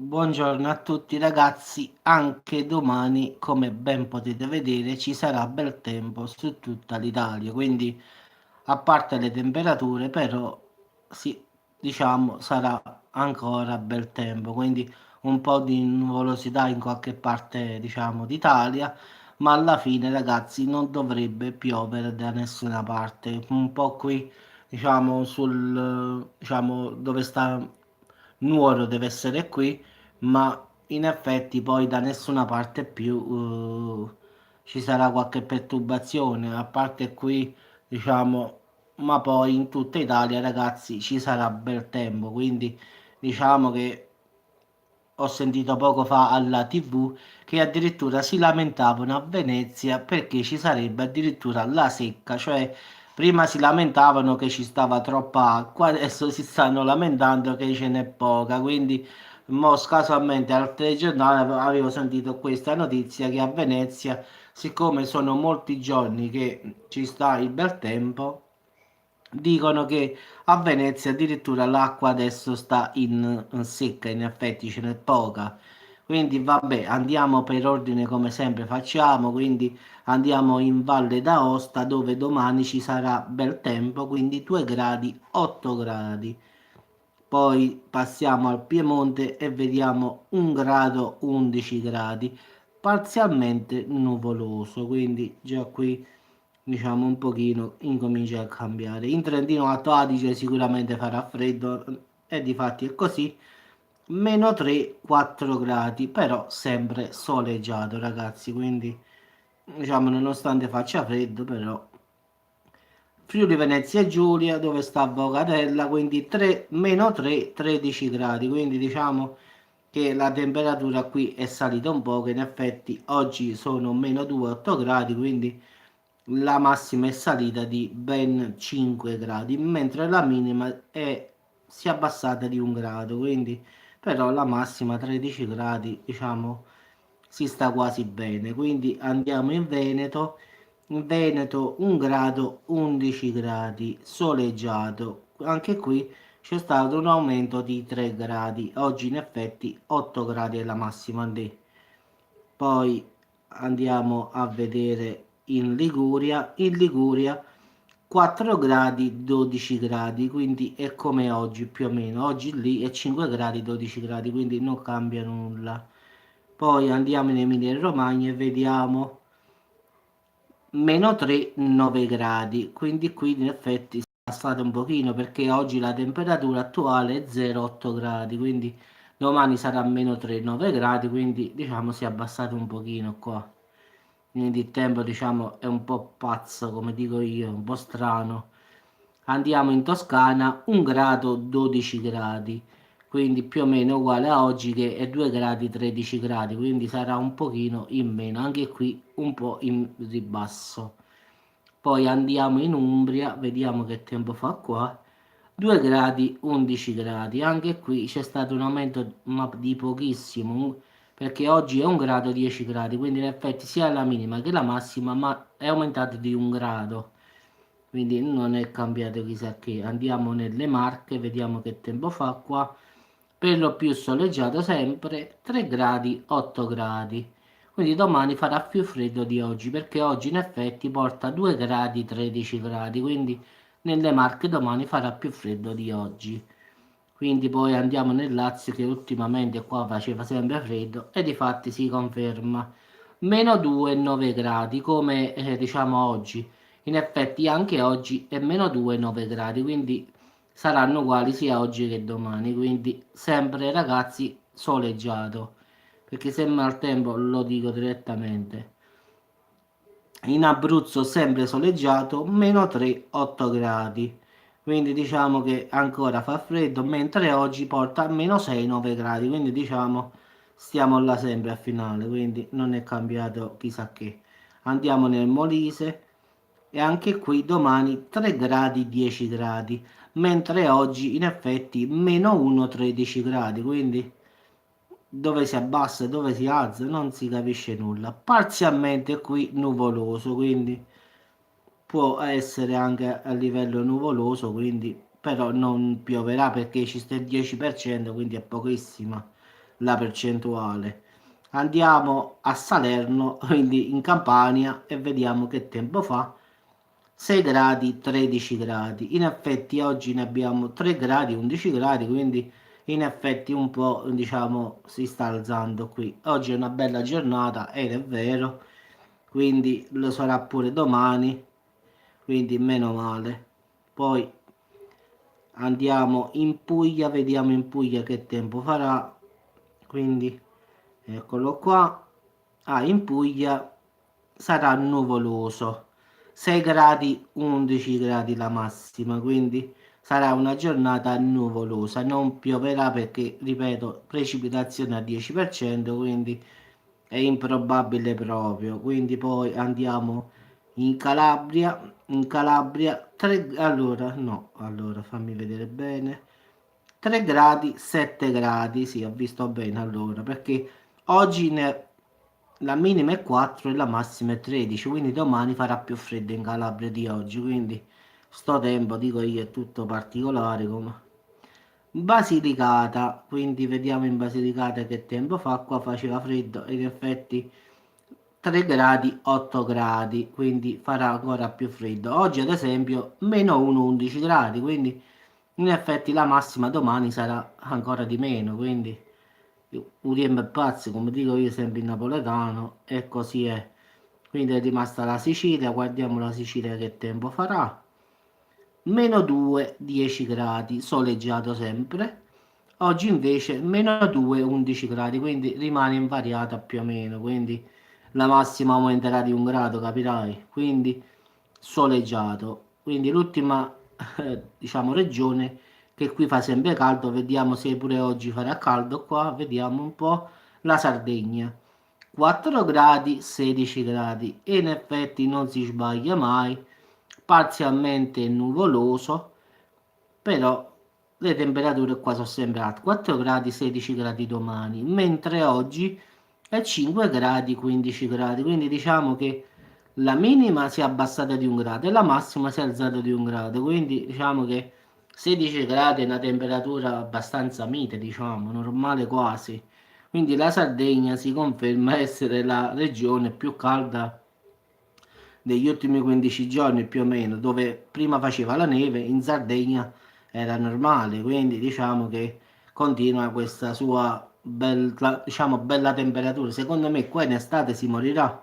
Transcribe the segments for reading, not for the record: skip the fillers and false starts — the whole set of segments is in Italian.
Buongiorno a tutti ragazzi, anche domani, come ben potete vedere, ci sarà bel tempo su tutta l'Italia, quindi a parte le temperature, però sì, diciamo sarà ancora bel tempo, quindi un po' di nuvolosità in qualche parte, diciamo, d'Italia, ma alla fine ragazzi non dovrebbe piovere da nessuna parte, un po' qui, diciamo, diciamo, dove sta Nuoro deve essere qui, ma in effetti poi da nessuna parte più ci sarà qualche perturbazione, a parte qui, diciamo, ma poi in tutta Italia, ragazzi, ci sarà bel tempo, quindi diciamo che ho sentito poco fa alla TV che addirittura si lamentavano a Venezia perché ci sarebbe addirittura la secca, cioè prima si lamentavano che ci stava troppa acqua, adesso si stanno lamentando che ce n'è poca, quindi mo casualmente al telegiornale avevo sentito questa notizia che a Venezia, siccome sono molti giorni che ci sta il bel tempo, dicono che a Venezia addirittura l'acqua adesso sta in secca, in effetti ce n'è poca. Quindi vabbè, andiamo per ordine come sempre facciamo, quindi andiamo in Valle d'Aosta dove domani ci sarà bel tempo, quindi 2 gradi, 8 gradi. Poi passiamo al Piemonte e vediamo 1 grado, 11 gradi, parzialmente nuvoloso, quindi già qui diciamo un pochino incomincia a cambiare. In Trentino Alto Adige sicuramente farà freddo e difatti è così. Meno 3, 4 gradi, però sempre soleggiato, ragazzi, quindi diciamo nonostante faccia freddo, però Friuli Venezia Giulia dove sta Bogatella, quindi 3, meno 3, 13 gradi, quindi diciamo che la temperatura qui è salita un po', che in effetti oggi sono meno 2, 8 gradi, quindi la massima è salita di ben 5 gradi, mentre la minima si è abbassata di 1 grado, quindi però la massima 13 gradi, diciamo, si sta quasi bene. Quindi andiamo in Veneto 1 grado, 11 gradi, soleggiato. Anche qui c'è stato un aumento di 3 gradi, oggi in effetti 8 gradi è la massima lì. Poi andiamo a vedere in Liguria 4 gradi, 12 gradi, quindi è come oggi più o meno. Oggi lì è 5 gradi, 12 gradi, quindi non cambia nulla. Poi andiamo in Emilia Romagna e vediamo meno 3, 9 gradi, quindi qui in effetti si è passata un pochino perché oggi la temperatura attuale è 0,8 gradi, quindi domani sarà meno 3, 9 gradi, quindi diciamo si è abbassato un pochino qua. Quindi il tempo diciamo è un po' pazzo, come dico io, un po' strano. Andiamo in Toscana, 1 grado, 12 gradi, quindi più o meno uguale a oggi che è 2 gradi, 13 gradi, quindi sarà un pochino in meno, anche qui un po' in ribasso. Poi andiamo in Umbria, vediamo che tempo fa qua. 2 gradi, 11 gradi. Anche qui c'è stato un aumento ma di pochissimo, perché oggi è 1 grado, 10 gradi, quindi in effetti sia la minima che la massima, ma è aumentato di 1 grado. Quindi non è cambiato chissà che. Andiamo nelle Marche, vediamo che tempo fa qua. Per lo più soleggiato sempre, 3 gradi, 8 gradi. Quindi domani farà più freddo di oggi, perché oggi in effetti porta 2 gradi, 13 gradi, quindi nelle Marche domani farà più freddo di oggi. Quindi poi andiamo nel Lazio che ultimamente qua faceva sempre freddo e di fatti si conferma. Meno 2, 9 gradi, come diciamo oggi. In effetti anche oggi è meno 2, 9 gradi, quindi saranno uguali sia oggi che domani. Quindi sempre ragazzi soleggiato, perché se maltempo lo dico direttamente. In Abruzzo sempre soleggiato, meno 3, 8 gradi. Quindi diciamo che ancora fa freddo, mentre oggi porta a meno 6, 9 gradi. Quindi diciamo stiamo là sempre a finale, quindi non è cambiato chissà che. Andiamo nel Molise e anche qui domani 3 gradi, 10 gradi, mentre oggi in effetti meno 1, 13 gradi. Quindi dove si abbassa e dove si alza non si capisce nulla. Parzialmente qui nuvoloso, quindi può essere anche a livello nuvoloso, quindi però non pioverà perché ci sta il 10%, quindi è pochissima. la percentuale. Andiamo a Salerno, quindi in Campania, e vediamo che tempo fa. 6 gradi, 13 gradi. In effetti oggi ne abbiamo 3 gradi, 11 gradi, quindi in effetti un po', diciamo, si sta alzando qui. Oggi è una bella giornata ed è vero, quindi lo sarà pure domani, quindi meno male. Poi andiamo in Puglia, vediamo in Puglia che tempo farà. Quindi eccolo qua. Ah, in Puglia sarà nuvoloso. 6 gradi, 11 gradi la massima, quindi sarà una giornata nuvolosa. Non pioverà perché, ripeto, precipitazione al 10%, quindi è improbabile proprio. Quindi poi andiamo in Calabria. In Calabria 3, allora, no, allora fammi vedere bene. 3 gradi, 7 gradi, sì, ho visto bene allora, perché oggi la minima è 4 e la massima è 13, quindi domani farà più freddo in Calabria di oggi, quindi sto tempo, dico io, è tutto particolare come... Basilicata, quindi vediamo in Basilicata che tempo fa, qua faceva freddo e in effetti 3 gradi, 8 gradi, quindi farà ancora più freddo. Oggi ad esempio meno 1, 11 gradi, quindi in effetti la massima domani sarà ancora di meno, quindi Uriembe e pazzi, come dico io sempre in napoletano, e così è. Quindi è rimasta la Sicilia, guardiamo la Sicilia che tempo farà. Meno 2, 10 gradi, soleggiato sempre. Oggi invece meno 2, 11 gradi, quindi rimane invariata più o meno, quindi la massima aumenterà di un grado, capirai? Quindi soleggiato. Quindi l'ultima, diciamo, regione che qui fa sempre caldo, vediamo se pure oggi farà caldo qua, vediamo un po', la Sardegna. 4 gradi, 16 gradi e in effetti non si sbaglia mai, parzialmente nuvoloso, però le temperature qua sono sempre alte, 4 gradi, 16 gradi domani, mentre oggi è 5 gradi, 15 gradi, quindi diciamo che la minima si è abbassata di un grado e la massima si è alzata di un grado, quindi diciamo che 16 gradi è una temperatura abbastanza mite, diciamo, normale quasi. Quindi la Sardegna si conferma essere la regione più calda degli ultimi 15 giorni più o meno, dove prima faceva la neve, in Sardegna era normale, quindi diciamo che continua questa sua bella, diciamo, bella temperatura. Secondo me qua in estate si morirà.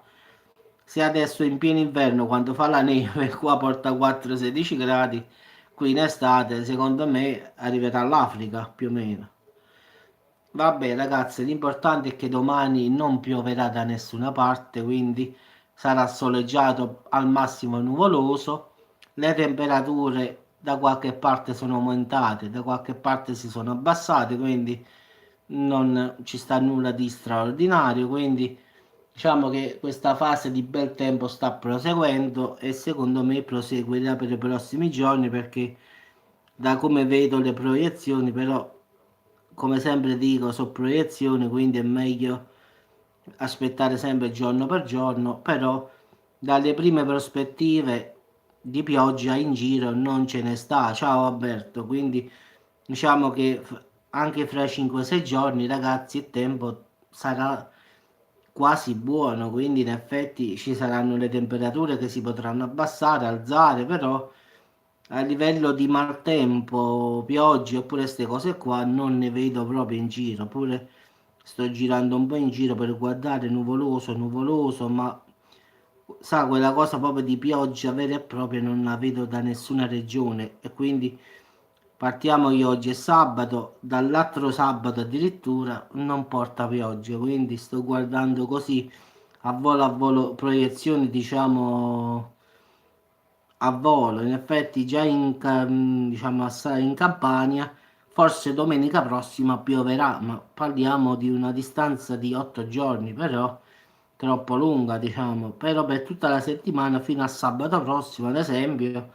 Se adesso in pieno inverno, quando fa la neve, qua porta 4-16 gradi, qui in estate, secondo me, arriverà all'Africa più o meno. Vabbè, ragazzi, l'importante è che domani non pioverà da nessuna parte, quindi sarà soleggiato al massimo nuvoloso. Le temperature da qualche parte sono aumentate, da qualche parte si sono abbassate, quindi non ci sta nulla di straordinario. Quindi diciamo che questa fase di bel tempo sta proseguendo e secondo me proseguirà per i prossimi giorni perché da come vedo le proiezioni, però come sempre dico, sono proiezioni, quindi è meglio aspettare sempre giorno per giorno, però dalle prime prospettive di pioggia in giro non ce ne sta. Ciao Alberto, quindi diciamo che anche fra 5-6 giorni, ragazzi, il tempo sarà quasi buono, quindi in effetti ci saranno le temperature che si potranno abbassare, alzare, però a livello di maltempo, piogge oppure queste cose qua non ne vedo proprio in giro, pure sto girando un po' in giro per guardare nuvoloso, nuvoloso, ma sa quella cosa proprio di pioggia vera e propria non la vedo da nessuna regione e quindi partiamo che oggi è sabato, dall'altro sabato addirittura non porta pioggia, quindi sto guardando così a volo proiezioni diciamo a volo, in effetti già diciamo in Campania, forse domenica prossima pioverà, ma parliamo di una distanza di 8 giorni, però troppo lunga, diciamo, però per tutta la settimana fino a sabato prossimo, ad esempio,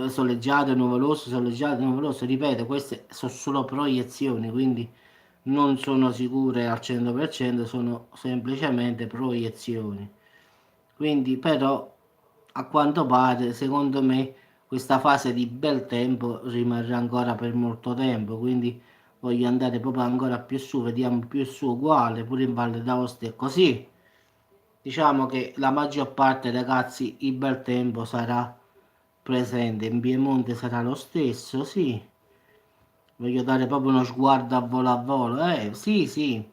soleggiato, nuvoloso, ripeto, queste sono solo proiezioni, quindi non sono sicure al 100%, sono semplicemente proiezioni. Quindi però a quanto pare, secondo me, questa fase di bel tempo rimarrà ancora per molto tempo, quindi voglio andare proprio ancora più su, vediamo più su uguale, pure in Valle d'Aosta è così. Diciamo che la maggior parte, ragazzi, il bel tempo sarà presente, in Piemonte sarà lo stesso, sì. Voglio dare proprio uno sguardo a volo, sì, sì.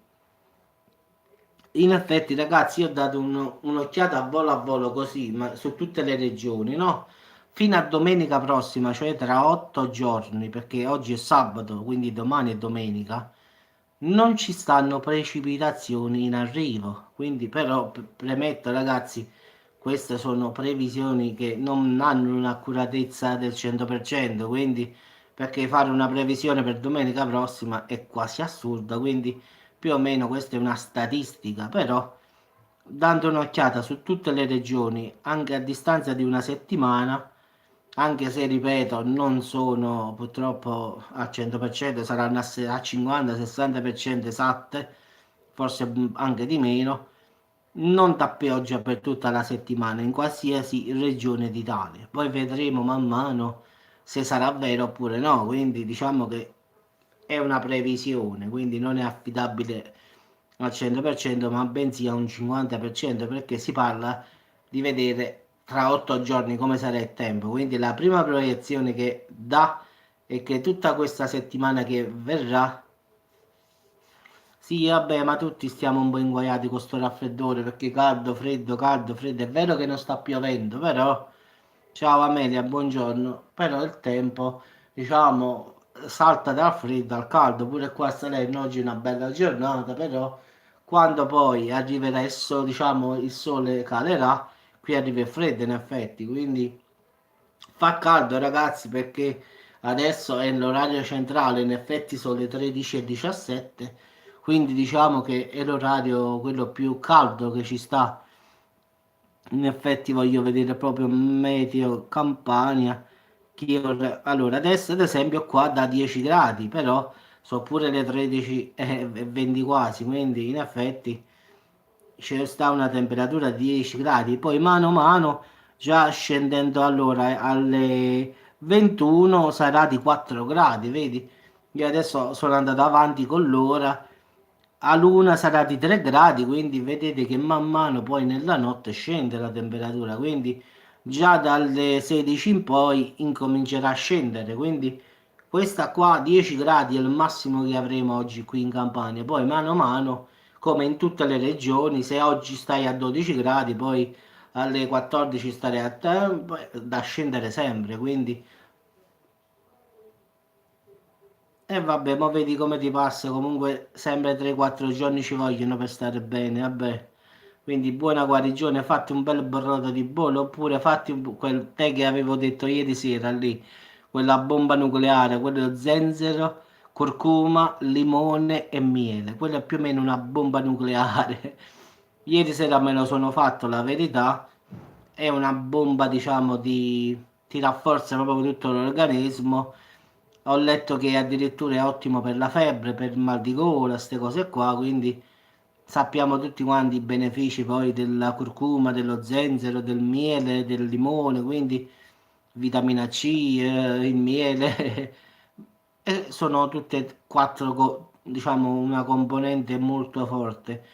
In effetti, ragazzi, io ho dato un'occhiata a volo così, ma su tutte le regioni, no? Fino a domenica prossima, cioè tra 8 giorni, perché oggi è sabato, quindi domani è domenica, non ci stanno precipitazioni in arrivo. Quindi, però, premetto, ragazzi, queste sono previsioni che non hanno un'accuratezza del 100%, quindi perché fare una previsione per domenica prossima è quasi assurda, quindi più o meno questa è una statistica, però dando un'occhiata su tutte le regioni, anche a distanza di una settimana, anche se ripeto, non sono purtroppo al 100%, saranno a 50-60% esatte, forse anche di meno, non da pioggia per tutta la settimana in qualsiasi regione d'Italia. Poi vedremo man mano se sarà vero oppure no, quindi diciamo che è una previsione, quindi non è affidabile al 100%, ma bensì a un 50% perché si parla di vedere tra 8 giorni come sarà il tempo. Quindi la prima proiezione che dà è che tutta questa settimana che verrà, sì, vabbè, ma tutti stiamo un po' inguaiati con sto raffreddore perché caldo, freddo, caldo, freddo. È vero che non sta piovendo, però, ciao Amelia, buongiorno. Però il tempo, diciamo, salta dal freddo al caldo. Pure qua a Salerno oggi è una bella giornata, però quando poi arriverà il sole, diciamo, il sole calerà, qui arriva il freddo in effetti. Quindi fa caldo, ragazzi, perché adesso è l'orario centrale, in effetti sono le 13:17, quindi diciamo che è l'orario quello più caldo che ci sta. In effetti voglio vedere proprio meteo Campania. Allora, adesso ad esempio qua da 10 gradi, però sono pure le 13 e 20 quasi, quindi in effetti c'è sta una temperatura di 10 gradi, poi mano a mano già scendendo allora alle 21 sarà di 4 gradi, vedi? Io adesso sono andato avanti con l'ora, a luna sarà di 3 gradi, quindi vedete che man mano poi nella notte scende la temperatura, quindi già dalle 16 in poi incomincerà a scendere, quindi questa qua 10 gradi è il massimo che avremo oggi qui in Campania, poi mano a mano come in tutte le regioni, se oggi stai a 12 gradi, poi alle 14 stare a da scendere sempre, quindi e vabbè, ma vedi come ti passa, comunque sempre 3-4 giorni ci vogliono per stare bene, vabbè. Quindi buona guarigione, fatti un bel borrato di bollo oppure fatti quel tè che avevo detto ieri sera lì, quella bomba nucleare, quello zenzero, curcuma, limone e miele. Quella è più o meno una bomba nucleare. Ieri sera me lo sono fatto, la verità, è una bomba, diciamo, ti rafforza proprio tutto l'organismo. Ho letto che addirittura è ottimo per la febbre, per il mal di gola, queste cose qua, quindi sappiamo tutti quanti i benefici poi della curcuma, dello zenzero, del miele, del limone, quindi vitamina C, il miele, e sono tutte e quattro, diciamo, una componente molto forte.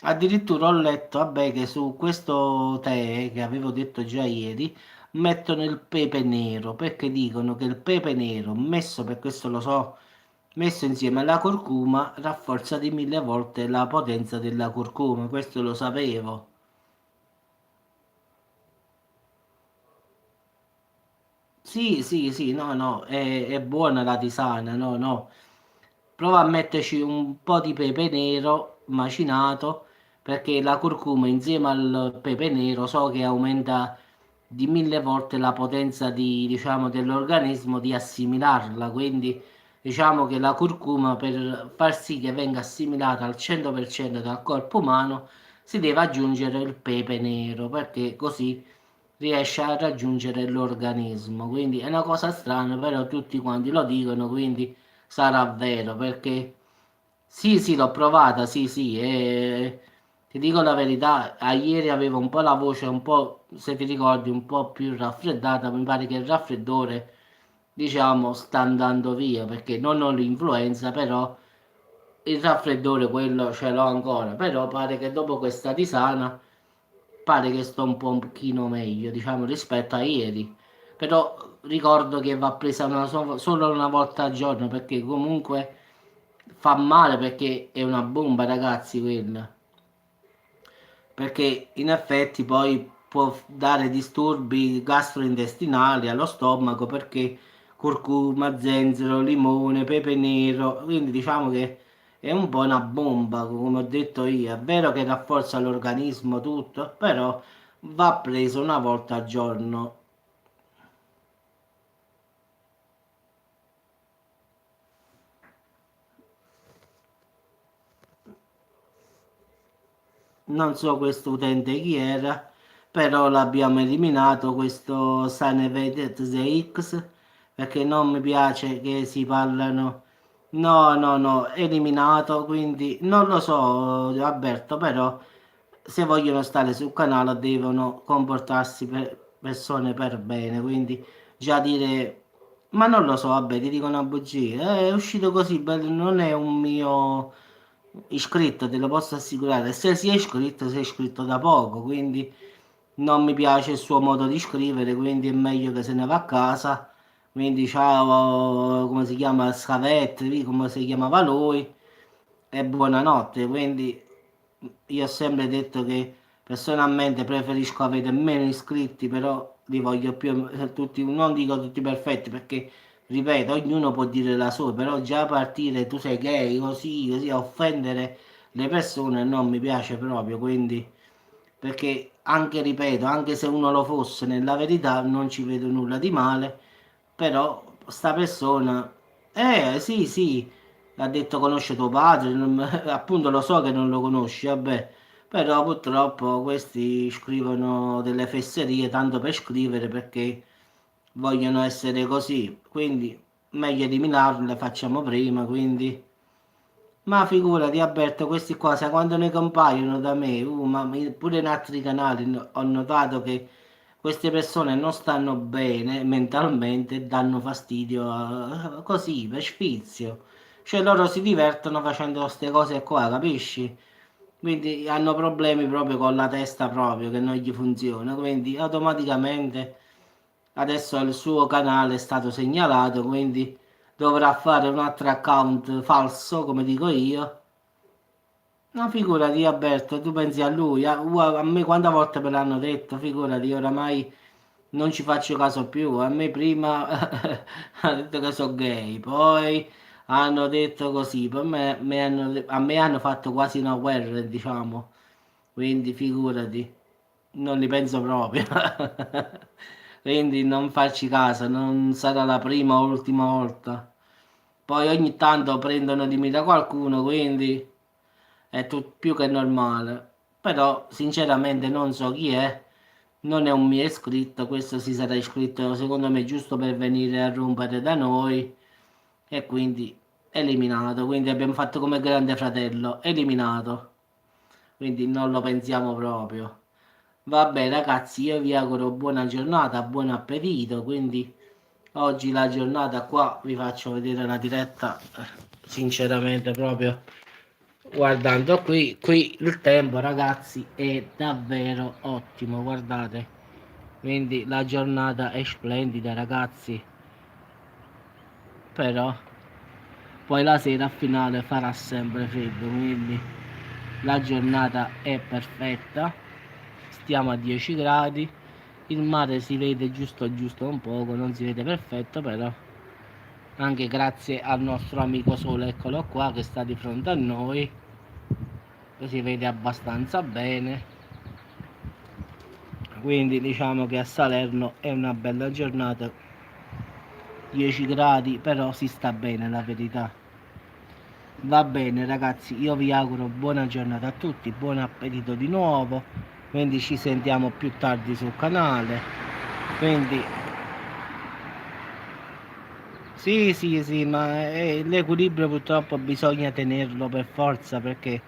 Addirittura ho letto, vabbè, che su questo tè che avevo detto già ieri mettono il pepe nero perché dicono che il pepe nero messo, per questo lo so, messo insieme alla curcuma rafforza di 1000 volte la potenza della curcuma. Questo lo sapevo. Sì, sì, sì, no, no, è buona la tisana, no, no. Prova a metterci un po' di pepe nero macinato, perché la curcuma insieme al pepe nero so che aumenta di 1000 volte la potenza diciamo, dell'organismo di assimilarla. Quindi diciamo che la curcuma per far sì che venga assimilata al 100% dal corpo umano si deve aggiungere il pepe nero, perché così riesce a raggiungere l'organismo. Quindi è una cosa strana, però tutti quanti lo dicono, quindi sarà vero, perché sì, sì, l'ho provata, sì, sì, e ti dico la verità, a ieri avevo un po' la voce, un po', se ti ricordi, un po' più raffreddata, mi pare che il raffreddore diciamo, sta andando via perché non ho l'influenza, però il raffreddore quello ce l'ho ancora, però pare che dopo questa tisana pare che sto un pochino meglio, diciamo, rispetto a ieri. Però ricordo che va presa solo una volta al giorno perché comunque fa male perché è una bomba, ragazzi, quella. Perché in effetti poi può dare disturbi gastrointestinali allo stomaco perché curcuma, zenzero, limone, pepe nero, quindi diciamo che è un po' una bomba, come ho detto io. È vero che rafforza l'organismo tutto, però va preso una volta al giorno. Non so questo utente chi era, però l'abbiamo eliminato questo Sanevedet X perché non mi piace che si parlano. No, no, no, eliminato, quindi non lo so, Alberto, però se vogliono stare sul canale devono comportarsi per persone per bene, quindi già dire, ma non lo so, vabbè, ti dico una bugia, è uscito così, non è un mio iscritto, te lo posso assicurare, se si è iscritto da poco, quindi non mi piace il suo modo di scrivere, quindi è meglio che se ne va a casa, quindi ciao, come si chiama, Scavetti, come si chiamava lui, e buonanotte, quindi io ho sempre detto che personalmente preferisco avere meno iscritti, però li voglio più tutti, non dico tutti perfetti perché, ripeto, ognuno può dire la sua, però già partire tu sei gay, così, così, a offendere le persone non mi piace proprio, quindi, perché anche, ripeto, anche se uno lo fosse nella verità non ci vedo nulla di male, però sta persona, sì, sì, ha detto conosce tuo padre, appunto lo so che non lo conosci, vabbè, però purtroppo questi scrivono delle fesserie tanto per scrivere perché vogliono essere così, quindi meglio eliminarle, facciamo prima, quindi... Ma figurati, Alberto, questi qua, sai quando ne compaiono da me, pure in altri canali ho notato che queste persone non stanno bene mentalmente e danno fastidio così, per sfizio. Cioè loro si divertono facendo queste cose qua, capisci? Quindi hanno problemi proprio con la testa proprio, che non gli funziona, quindi automaticamente adesso il suo canale è stato segnalato, quindi dovrà fare un altro account falso, come dico io. No, figurati, Alberto, tu pensi a lui, a me quante volte me l'hanno detto, figurati, oramai non ci faccio caso più. A me prima hanno detto che sono gay, poi hanno detto così, poi a me hanno fatto quasi una guerra, diciamo, quindi figurati, non li penso proprio. Quindi non farci caso, non sarà la prima o l'ultima volta. Poi ogni tanto prendono di mira qualcuno, quindi è più che normale. Però sinceramente non so chi è, non è un mio iscritto, questo si sarà iscritto secondo me giusto per venire a rompere da noi e quindi eliminato. Quindi abbiamo fatto come Grande Fratello, eliminato. Quindi non lo pensiamo proprio. Vabbè ragazzi, io vi auguro buona giornata, buon appetito, quindi oggi la giornata qua vi faccio vedere la diretta, sinceramente proprio guardando qui il tempo ragazzi è davvero ottimo, guardate, quindi la giornata è splendida ragazzi, però poi la sera a finale farà sempre freddo, quindi la giornata è perfetta, stiamo a 10 gradi, il mare si vede giusto giusto un poco, non si vede perfetto, però anche grazie al nostro amico sole, eccolo qua che sta di fronte a noi, lo si vede abbastanza bene, quindi diciamo che a Salerno è una bella giornata, 10 gradi, però si sta bene la verità. Va bene ragazzi, io vi auguro buona giornata a tutti, buon appetito di nuovo, quindi ci sentiamo più tardi sul canale, quindi sì sì sì, ma l'equilibrio purtroppo bisogna tenerlo per forza perché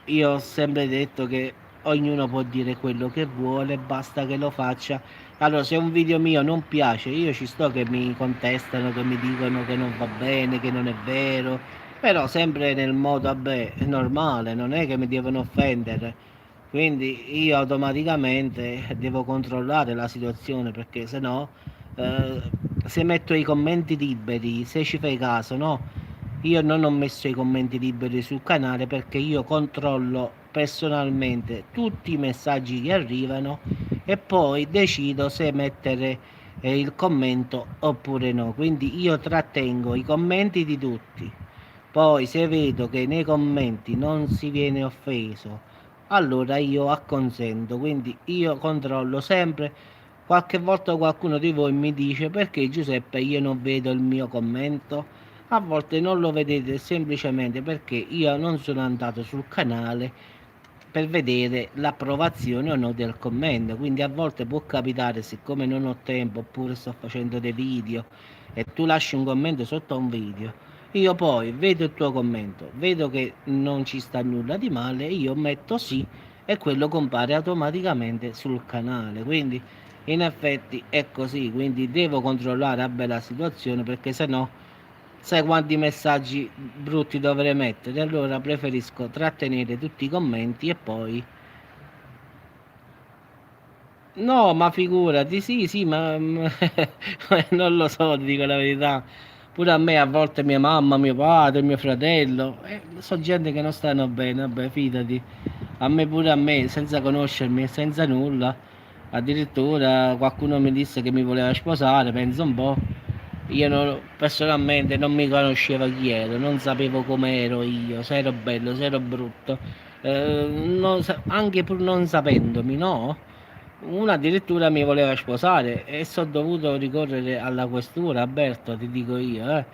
io ho sempre detto che ognuno può dire quello che vuole, basta che lo faccia. Allora, se un video mio non piace, io ci sto che mi contestano, che mi dicono che non va bene, che non è vero, però sempre nel modo, vabbè, normale, non è che mi devono offendere. Quindi io automaticamente devo controllare la situazione perché se no, eh, se metto i commenti liberi, se ci fai caso, no? Io non ho messo i commenti liberi sul canale perché io controllo personalmente tutti i messaggi che arrivano e poi decido se mettere il commento oppure no. Quindi io trattengo i commenti di tutti. Poi se vedo che nei commenti non si viene offeso, allora io acconsento. Quindi io controllo sempre. Qualche volta qualcuno di voi mi dice perché Giuseppe io non vedo il mio commento. A volte non lo vedete semplicemente perché io non sono andato sul canale per vedere l'approvazione o no del commento. Quindi a volte può capitare, siccome non ho tempo oppure sto facendo dei video e tu lasci un commento sotto a un video, io poi vedo il tuo commento, vedo che non ci sta nulla di male, io metto sì e quello compare automaticamente sul canale. Quindi in effetti è così, quindi devo controllare a bene la situazione perché se no sai quanti messaggi brutti dovrei mettere, allora preferisco trattenere tutti i commenti e poi no, ma figurati, sì, sì, ma non lo so, ti dico la verità. Pure a me a volte mia mamma, mio padre, mio fratello, so gente che non stanno bene, vabbè, fidati. A me pure a me, senza conoscermi e senza nulla. Addirittura qualcuno mi disse che mi voleva sposare, penso un po'. Io personalmente non mi conoscevo chi ero, non sapevo come ero io, se ero bello, se ero brutto. Anche pur non sapendomi, no? Uno addirittura mi voleva sposare e sono dovuto ricorrere alla questura, Alberto, ti dico io, eh.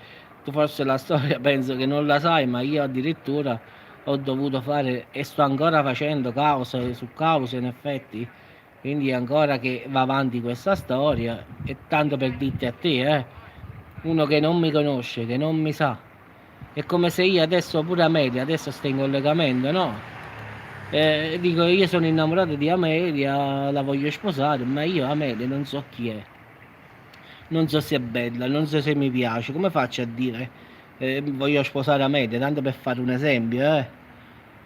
Tu forse la storia penso che non la sai, ma io addirittura ho dovuto fare e sto ancora facendo cause su cause in effetti. Quindi ancora che va avanti questa storia e tanto per dirti a te, uno che non mi conosce, che non mi sa. È come se io adesso pure Amelia, adesso sto in collegamento, no? Dico, io sono innamorato di Amelia, la voglio sposare, ma io Amelia non so chi è, non so se è bella, non so se mi piace, come faccio a dire voglio sposare Amelia, tanto per fare un esempio,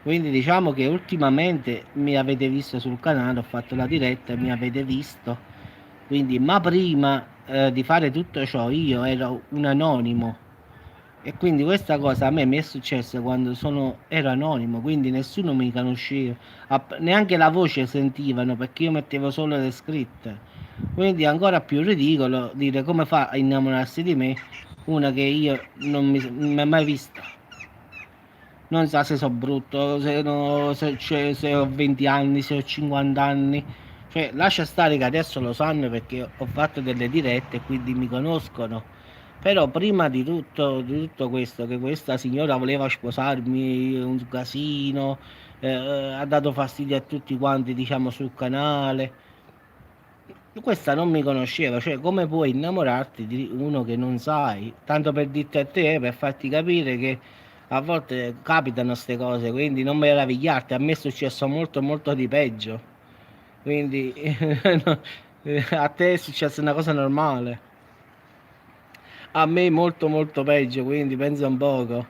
Quindi diciamo che ultimamente mi avete visto sul canale, ho fatto la diretta, mi avete visto, quindi, ma prima di fare tutto ciò io ero un anonimo. E quindi questa cosa a me mi è successa quando ero anonimo, quindi nessuno mi conosceva, neanche la voce sentivano perché io mettevo solo le scritte. Quindi è ancora più ridicolo dire come fa a innamorarsi di me una che io non mi ha mai vista. Non sa se sono brutto, se ho 20 anni, se ho 50 anni. Cioè, lascia stare che adesso lo sanno perché ho fatto delle dirette e quindi mi conoscono. Però prima di tutto questo, che questa signora voleva sposarmi, un casino, ha dato fastidio a tutti quanti, diciamo, sul canale. Questa non mi conosceva, cioè come puoi innamorarti di uno che non sai? Tanto per dirti a te, per farti capire che a volte capitano queste cose, quindi non meravigliarti, a me è successo molto molto di peggio. Quindi no, a te è successa una cosa normale. A me molto molto peggio, quindi pensa un poco.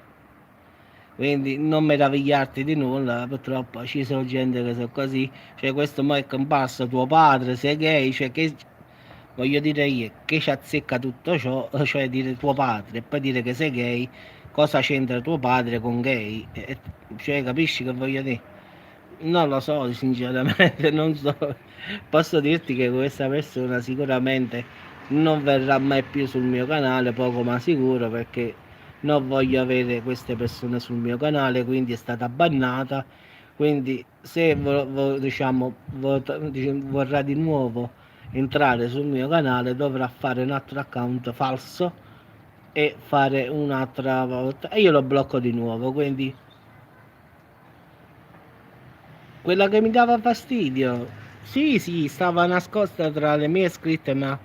Quindi non meravigliarti di nulla, purtroppo ci sono gente che sono così, cioè questo mo è comparso tuo padre, sei gay, cioè che voglio dire io, che ci azzecca tutto ciò, cioè dire tuo padre e poi dire che sei gay, cosa c'entra tuo padre con gay? Cioè capisci che voglio dire? Non lo so, sinceramente, non so. Posso dirti che questa persona sicuramente non verrà mai più sul mio canale, poco ma sicuro, perché non voglio avere queste persone sul mio canale, quindi è stata bannata. Quindi se diciamo, vorrà di nuovo entrare sul mio canale dovrà fare un altro account falso e fare un'altra volta e io lo blocco di nuovo, quindi quella che mi dava fastidio. Sì, sì, stava nascosta tra le mie scritte, ma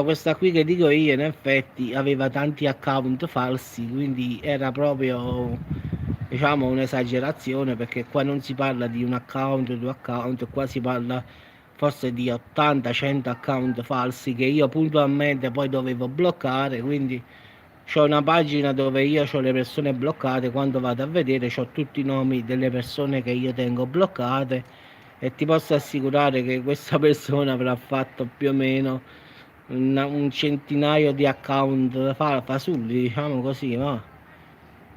questa qui che dico io in effetti aveva tanti account falsi, quindi era proprio diciamo un'esagerazione, perché qua non si parla di un account, due account, qua si parla forse di 80-100 account falsi che io puntualmente poi dovevo bloccare. Quindi c'ho una pagina dove io ho le persone bloccate, quando vado a vedere c'ho tutti i nomi delle persone che io tengo bloccate, e ti posso assicurare che questa persona avrà fatto più o meno un centinaio di account fasulli, diciamo così, no?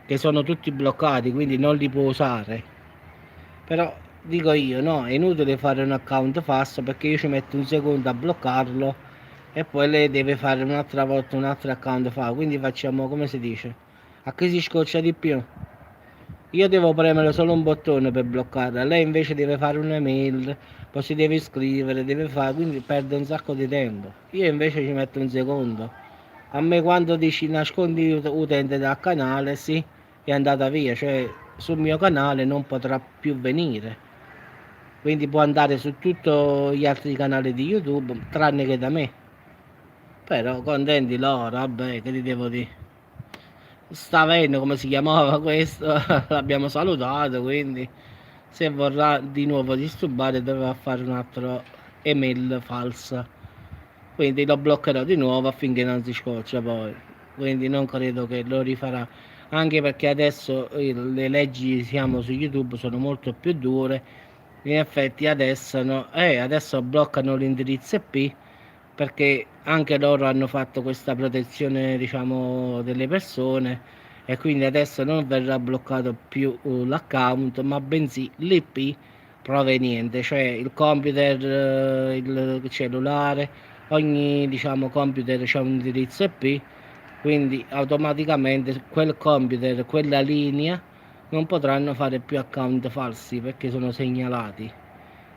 Che sono tutti bloccati, quindi non li può usare. Però dico io, no, è inutile fare un account falso, perché io ci metto un secondo a bloccarlo e poi lei deve fare un'altra volta un altro account falso. Quindi facciamo, come si dice, a chi si scoccia di più. Io devo premere solo un bottone per bloccarla, lei invece deve fare un'email, poi si deve iscrivere, deve fare, quindi perde un sacco di tempo. Io invece ci metto un secondo. A me quando dici nascondi utente dal canale, sì, è andata via, cioè sul mio canale non potrà più venire. Quindi può andare su tutti gli altri canali di YouTube, tranne che da me. Però contenti loro, vabbè, che ti devo dire. Sta avendo, come si chiamava questo, l'abbiamo salutato, quindi se vorrà di nuovo disturbare dovrà fare un altro email falsa. Quindi lo bloccherò di nuovo affinché non si scoccia poi. Quindi non credo che lo rifarà, anche perché adesso le leggi, siamo su YouTube, sono molto più dure. In effetti adesso, no, adesso bloccano l'indirizzo IP, perché anche loro hanno fatto questa protezione, diciamo, delle persone, e quindi adesso non verrà bloccato più l'account, ma bensì l'IP proveniente, cioè il computer, il cellulare, ogni, diciamo, computer c'è un indirizzo IP, quindi automaticamente quel computer, quella linea, non potranno fare più account falsi perché sono segnalati.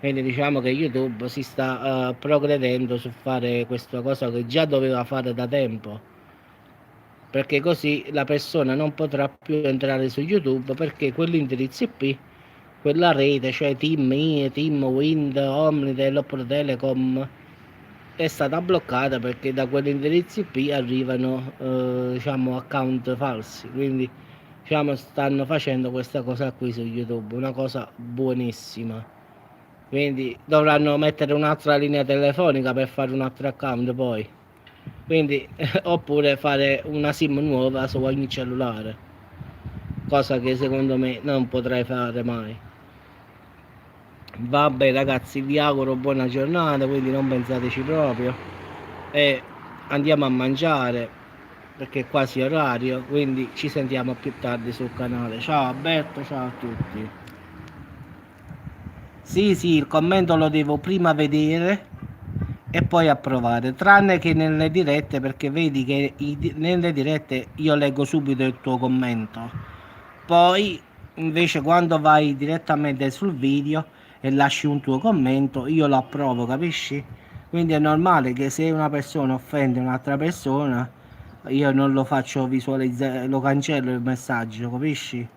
Quindi diciamo che YouTube si sta progredendo su fare questa cosa che già doveva fare da tempo, perché così la persona non potrà più entrare su YouTube, perché quell'indirizzo IP, quella rete, cioè Team I, Team Wind, Omnitel oppure Telecom, è stata bloccata perché da quell'indirizzo IP arrivano diciamo account falsi. Quindi diciamo stanno facendo questa cosa qui su YouTube, una cosa buonissima. Quindi dovranno mettere un'altra linea telefonica per fare un altro account poi. Quindi oppure fare una SIM nuova su ogni cellulare, cosa che secondo me non potrei fare mai. Vabbè ragazzi, vi auguro buona giornata, quindi non pensateci proprio, e andiamo a mangiare perché è quasi orario, quindi ci sentiamo più tardi sul canale. Ciao Alberto, ciao a tutti. Sì, sì, il commento lo devo prima vedere e poi approvare, tranne che nelle dirette, perché vedi che nelle dirette io leggo subito il tuo commento. Poi invece quando vai direttamente sul video e lasci un tuo commento, io lo approvo, capisci? Quindi è normale che se una persona offende un'altra persona, io non lo faccio visualizzare, lo cancello il messaggio, capisci?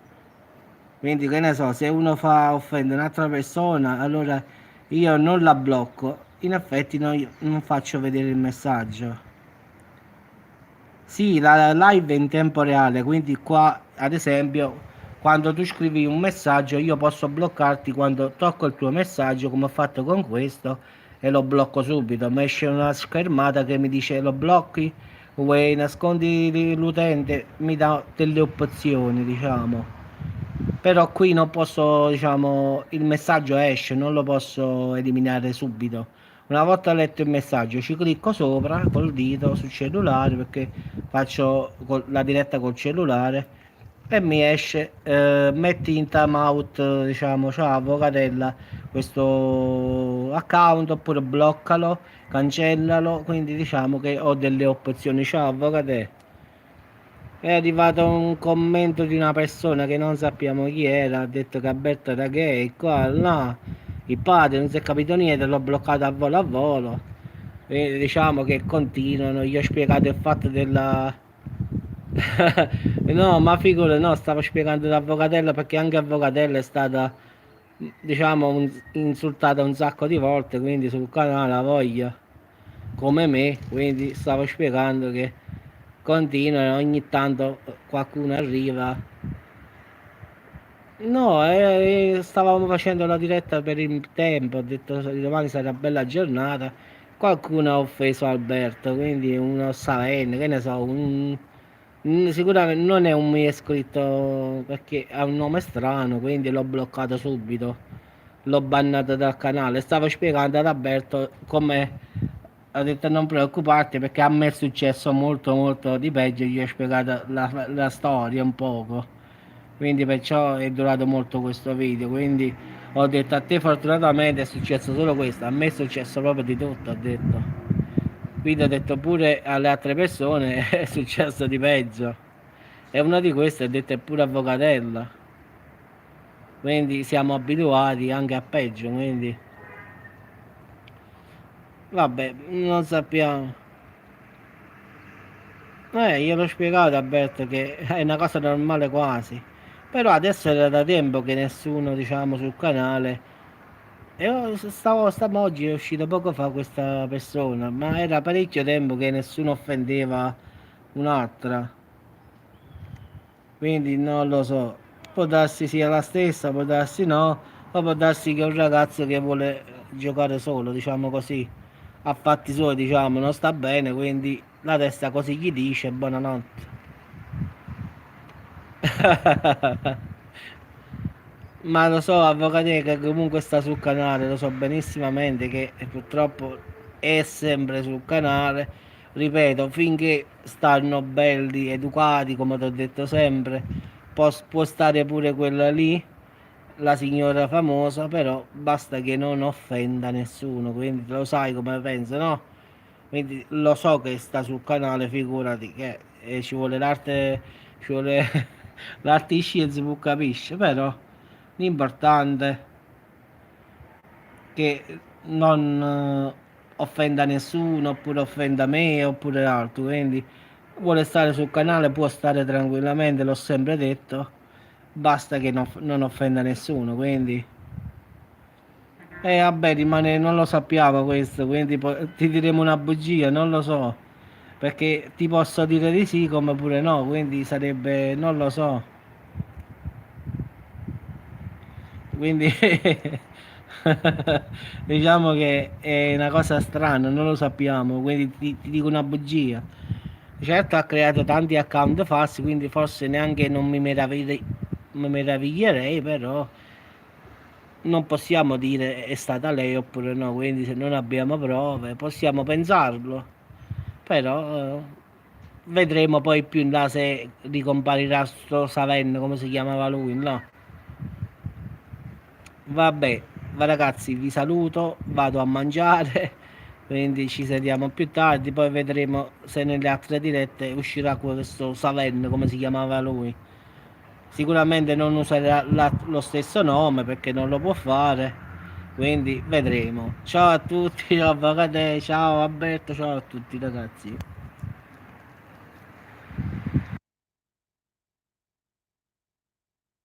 Quindi che ne so, se uno fa offende un'altra persona, allora io non la blocco, in effetti non faccio vedere il messaggio. Sì, la live è in tempo reale, quindi qua ad esempio quando tu scrivi un messaggio io posso bloccarti quando tocco il tuo messaggio, come ho fatto con questo, e lo blocco subito. Mi esce una schermata che mi dice lo blocchi, vuoi nascondi l'utente, mi dà delle opzioni, diciamo. Però qui non posso, diciamo, il messaggio esce, non lo posso eliminare subito. Una volta letto il messaggio ci clicco sopra col dito sul cellulare, perché faccio la diretta col cellulare, e mi esce metti in timeout, diciamo, ciao avvocatella, questo account, oppure bloccalo, cancellalo. Quindi diciamo che ho delle opzioni. Ciao avvocatella, è arrivato un commento di una persona che non sappiamo chi era, ha detto che Alberto era gay, qua, là, il padre non si è capito niente, l'ho bloccato a volo a volo. E diciamo che continuano, gli ho spiegato il fatto della... No, ma figura, no, stavo spiegando l'avvocatella, perché anche avvocatella è stata, diciamo, insultata un sacco di volte, quindi sul canale la voglia, come me, quindi stavo spiegando che continuano, ogni tanto qualcuno arriva No, stavamo facendo la diretta per il tempo, ho detto domani sarà bella giornata. Qualcuno ha offeso Alberto, quindi uno Savenne, che ne so, sicuramente non è un mio iscritto perché ha un nome strano, quindi l'ho bloccato subito, l'ho bannato dal canale. Stavo spiegando ad Alberto come ho detto non preoccuparti perché a me è successo molto molto di peggio, gli ho spiegato la storia un poco. Quindi perciò è durato molto questo video. Quindi ho detto a te fortunatamente è successo solo questo, a me è successo proprio di tutto, ho detto. Quindi ho detto pure alle altre persone è successo di peggio. E una di queste ho detto è pure avvocatella. Quindi siamo abituati anche a peggio, quindi vabbè, non sappiamo. Io l'ho spiegato a Alberto che è una cosa normale quasi. Però adesso era da tempo che nessuno, diciamo, sul canale. E stavo oggi, è uscito poco fa questa persona, ma era parecchio tempo che nessuno offendeva un'altra. Quindi non lo so. Può darsi sia la stessa, può darsi no, o può darsi che è un ragazzo che vuole giocare solo, diciamo così. A fatti suoi, diciamo, non sta bene, quindi la testa così gli dice, buonanotte. Ma lo so, avvocate che comunque sta sul canale, lo so benissimamente che purtroppo è sempre sul canale. Ripeto, finché stanno belli, educati, come ti ho detto sempre, può stare pure quella lì, la signora famosa, però basta che non offenda nessuno, quindi lo sai come penso, no? Quindi lo so che sta sul canale, figurati che ci vuole l'arte, ci vuole l'arte di scienza per capisce, però l'importante è che non offenda nessuno, oppure offenda me, oppure altro, quindi vuole stare sul canale, può stare tranquillamente, l'ho sempre detto, basta che non offenda nessuno, quindi vabbè, rimane, non lo sappiamo questo, quindi ti diremo una bugia, non lo so, perché ti posso dire di sì come pure no, quindi sarebbe, non lo so, quindi diciamo che è una cosa strana, non lo sappiamo, quindi ti dico una bugia. Certo ha creato tanti account falsi, quindi forse neanche non mi meraviglierei, però non possiamo dire è stata lei oppure no, quindi se non abbiamo prove possiamo pensarlo, però vedremo poi più in là se ricomparirà sto Savenno, come si chiamava lui, no? Vabbè, va ragazzi, vi saluto, vado a mangiare, quindi ci sediamo più tardi, poi vedremo se nelle altre dirette uscirà questo Savenno, come si chiamava lui. Sicuramente non userà lo stesso nome perché non lo può fare, quindi vedremo. Ciao a tutti, ciao Avvocate, ciao Alberto, ciao a tutti ragazzi.